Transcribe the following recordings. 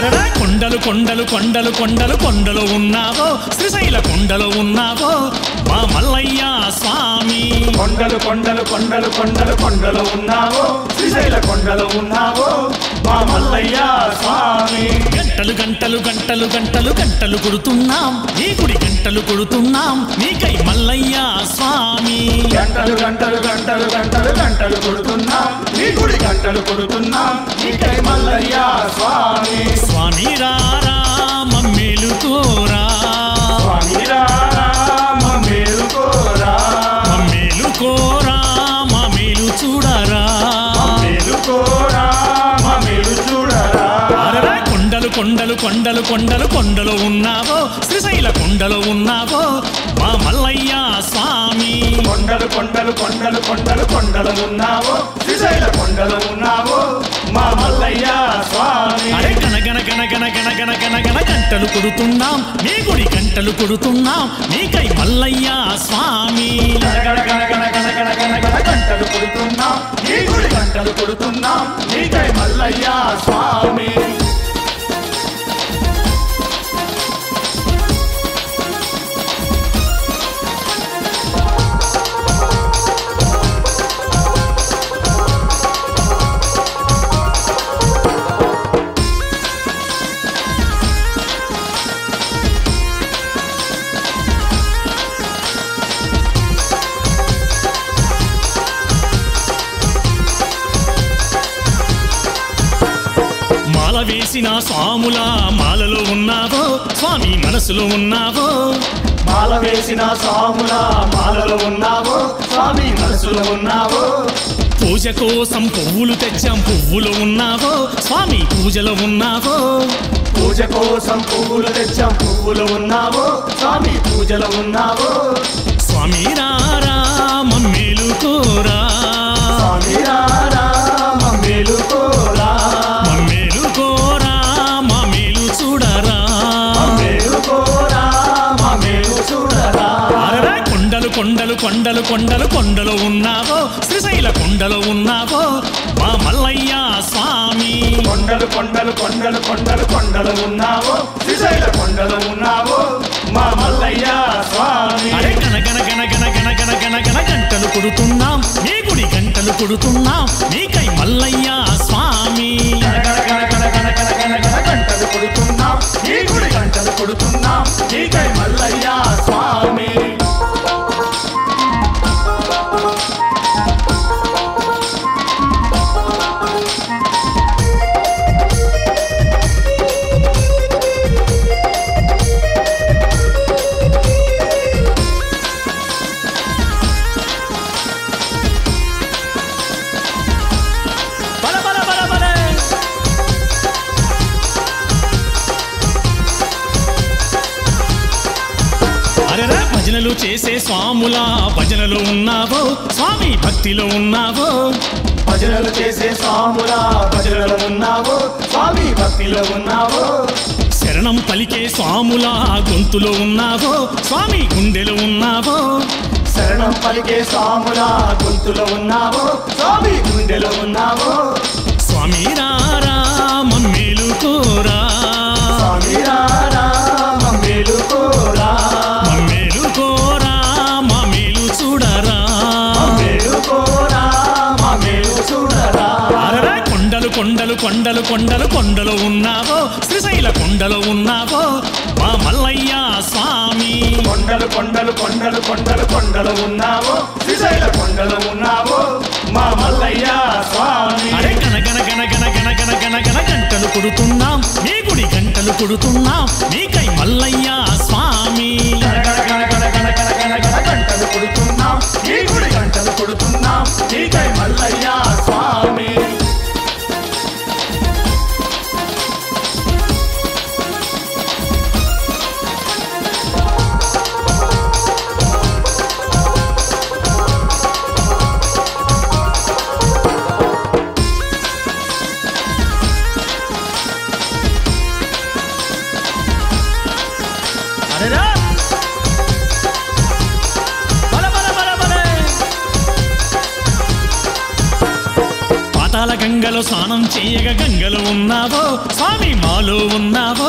అరడా కొండలు కొండలు కొండలు కొండలు కొండలు ఉన్నావో శ్రీశైల కొండలు ఉన్నావో మా మల్లయ్య స్వామి కొండలు కొండలు కొండలు కొండలు కొండలు ఉన్నావో శ్రీశైల కొండలు ఉన్నావో మా మల్లయ్య స్వామి గంటలు గంటలు గంటలు గంటలు గంటలు కొడుతున్నాం నీ గుడి గంటలు కొడుతున్నాం నీకై మల్లయ్య స్వామి గంటలు గంటలు గంటలు గంటలు గంటలు కొడుతున్నాం నీ గుడి గంటలు కొడుతున్నాం నీకై మల్లయ్య స్వామి స్వామి రారా మమ్మేలుకోరా స్వామి రారా మమ్మేలుకోరా మమ్మేలుకోరా మా మేలు చూడరా మమ్మేలుకోరా మమ్మేలు చూడరా అరరా కొండలు కొండలు కొండలు కొండలు కొండలు ఉన్నావో శ్రీశైల కొండలు ఉన్నావో మా మల్లయ్య స్వామి కొండలు కొండలు కొండలు కొండలు కొండలు ఉన్నావో శ్రీశైల కొండలు ఉన్నావో మా మల్లయ్య స్వామి అరే గన గన గన గన గన గన గన గన గంటలు కొడుతున్నాం నీ గుడి గంటలు కొడుతున్నాం నీకై మల్లయ్య స్వామి గణ గణ గణ గణ గణ గణ గణ గంటలు కొడుతున్నాం నీ గుడి గంటలు కొడుతున్నాం నీకై మల్లయ్య స్వామి మాల వేసిన స్వాముల మాలలో ఉన్నావో స్వామి మనసులో ఉన్నావో మాల వేసిన స్వాముల మాలలో ఉన్నావో స్వామి మనసులో ఉన్నావో పూజ కోసం పువ్వులు తెచ్చాం పువ్వులు ఉన్నావో స్వామి పూజలో ఉన్నావో పూజ కోసం పువ్వులు తెచ్చాం పువ్వులు ఉన్నావో స్వామి పూజలో ఉన్నావో స్వామి రారా మమ్మేలుకోరా స్వామి రారా మమ్మేలుకోరా మమ్మేలుకోరా మా మేలు చూడరా మమ్మేలుకోరా మమ్మేలు చూడరా అరరా కొండలు కొండలు కొండలు కొండలు కొండలు ఉన్నావో శ్రీశైల కొండలు ఉన్నావో మా మల్లయ్య స్వామి కొండలు కొండలు కొండలు కొండలు కొండలు ఉన్నావో శ్రీశైల కొండలు ఉన్నావో మా మల్లయ్య స్వామి అరే గన గన గన గన గన గన గన గన గంటలు కొడుతున్నాం నీ గుడి గంటలు కొడుతున్నాం నీకై మల్లయ్య స్వామి గణ గణ గణ గణ గణ గణ గణ గణ గంటలు కొడుతున్నాం నీ గుడి గంటలు కొడుతున్నాం నీకై మల్లయ్య స్వామి బల బల బల బల అరెరా భజనలు చేసే స్వాముల భజనలో ఉన్నావో స్వామి భక్తిలో ఉన్నావో భజనలు చేసే స్వాముల భజనలు ఉన్నావో స్వామి భక్తిలో ఉన్నావో శరణం పలికే స్వాముల గొంతులో ఉన్నావో స్వామి గుండెలో ఉన్నావో శరణం పలికే స్వాముల గొంతులో ఉన్నావో స్వామి గుండెలో ఉన్నావో స్వామి రారా మమ్మేలుకోరా స్వామి రారా మమ్మేలుకోరా మమ్మేలుకోరా మా మేలు చూడరా మమ్మేలుకోరా మమ్మేలు చూడరా అరరా కొండలు కొండలు కొండలు కొండలు కొండలు ఉన్నావో శ్రీశైల కొండలు ఉన్నావో మా మల్లయ్య స్వామి కొండలు కొండలు కొండలు కొండలు కొండలు ఉన్నావో శ్రీశైల కొండలు ఉన్నావో మా మల్లయ్య స్వామి అరే గన గన గన గన గన గన గన గన గంటలు కొడుతున్నాం నీ గుడి గంటలు కొడుతున్నాం నీకై మల్లయ్య స్వామి గణ గణ గణ గణ గణ గణ గణ గణ గంటలు కొడుతున్నాం నీ గుడి గంటలు కొడుతున్నాం నీకై మల్లయ్య స్వామి అరెరా బల బల బల బల పాతాల గంగలో స్నానం చేయగా గంగలో ఉన్నావో స్వామి మాలో ఉన్నావో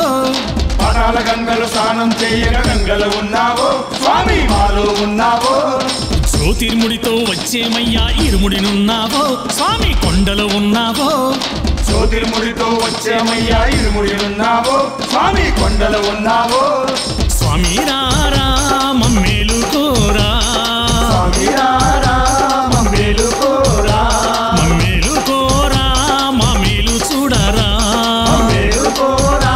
పాతాల గంగలో స్నానం చేయగా గంగలో ఉన్నావో స్వామి మాలో ఉన్నావో జ్యోతిర్ముడితో వచ్చేమయ్యా ఇరుముడినున్నావో స్వామి కొండలో ఉన్నావో జ్యోతిర్ముడితో వచ్చేమయ్యా ఇరుముడినున్నావో స్వామి కొండలో ఉన్నావో స్వామి రారా మమ్మేలుకోరా స్వామి రారా మమ్మేలుకోరా మమ్మేలుకోరా మా మేలు చూడరా మమ్మేలుకోరా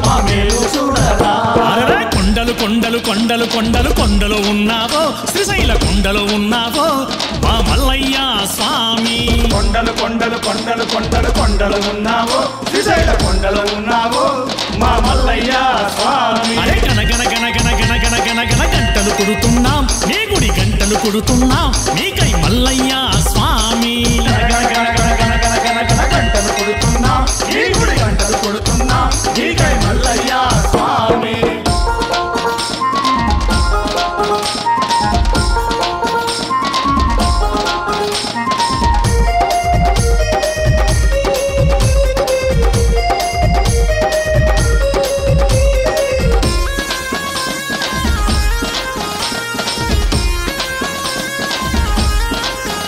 మా మేలు చూడరా అరే కొండలు కొండలు కొండలు కొండలు కొండలో ఉన్నావో శ్రీశైల కొండలో ఉన్నావో మా మల్లయ్య స్వామి కొండలు కొండలు కొండలు కొండలు కొండలు ఉన్నావో శ్రీశైల కొండలు ఉన్నావో మా మల్లయ్య స్వామి అరే గన గన గన గన గన గన గన గన గంటలు కొడుతున్నాం నీ గుడి గంటలు కొడుతున్నాం నీకై మల్లయ్య స్వామి గన గన గన గన గన గన గన గంటలు కొడుతున్నాం ఈ గుడి గంటలు కొడుతున్నాం నీకై మల్లయ్య స్వామి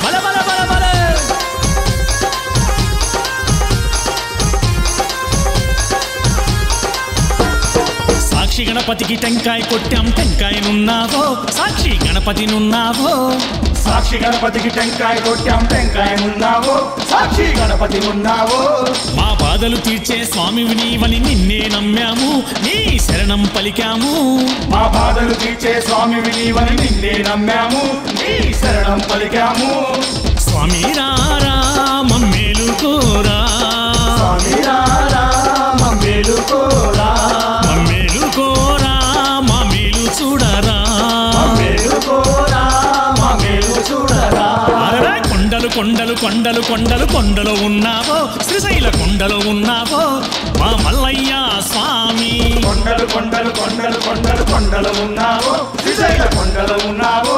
బల బల బల బల సాక్షి గణపతికి టెంకాయ కొట్టాం టెంకాయనున్నావో సాక్షి గణపతినున్నావో సాక్షి గణపతికి టెంకాయ కొట్టాం టెంకాయ ఉన్నావో సాక్షి గణపతి ఉన్నావో మా బాధలు తీర్చే స్వామివి నీవని నిన్నే నమ్మాము నీ శరణం పలికాము మా బాధలు తీర్చే స్వామివి నీవని నిన్నే నమ్మాము నీ శరణం పలికాము స్వామి రారా మమ్మేలుకోరా స్వామి రారా మమ్మేలుకోరా మమ్మేలుకోరా మా మేలు చూడరా మమ్మేలుకోరా మా మేలు చూడరా అరే కొండలు కొండలు కొండలు కొండలు కొండలో ఉన్నావో శ్రీశైల కొండలో ఉన్నావో మా మల్లయ్య స్వామి కొండలు కొండలు కొండలు కొండలు కొండలు ఉన్నావో శ్రీశైల కొండలు ఉన్నావో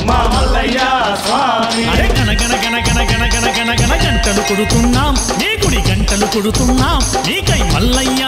మా మల్లయ్య స్వామి అరే గన గన గన గన గన గన గన గన గంటలు కొడుతున్నాం నీ గుడి గంటలు కొడుతున్నాం నీకై మల్లయ్య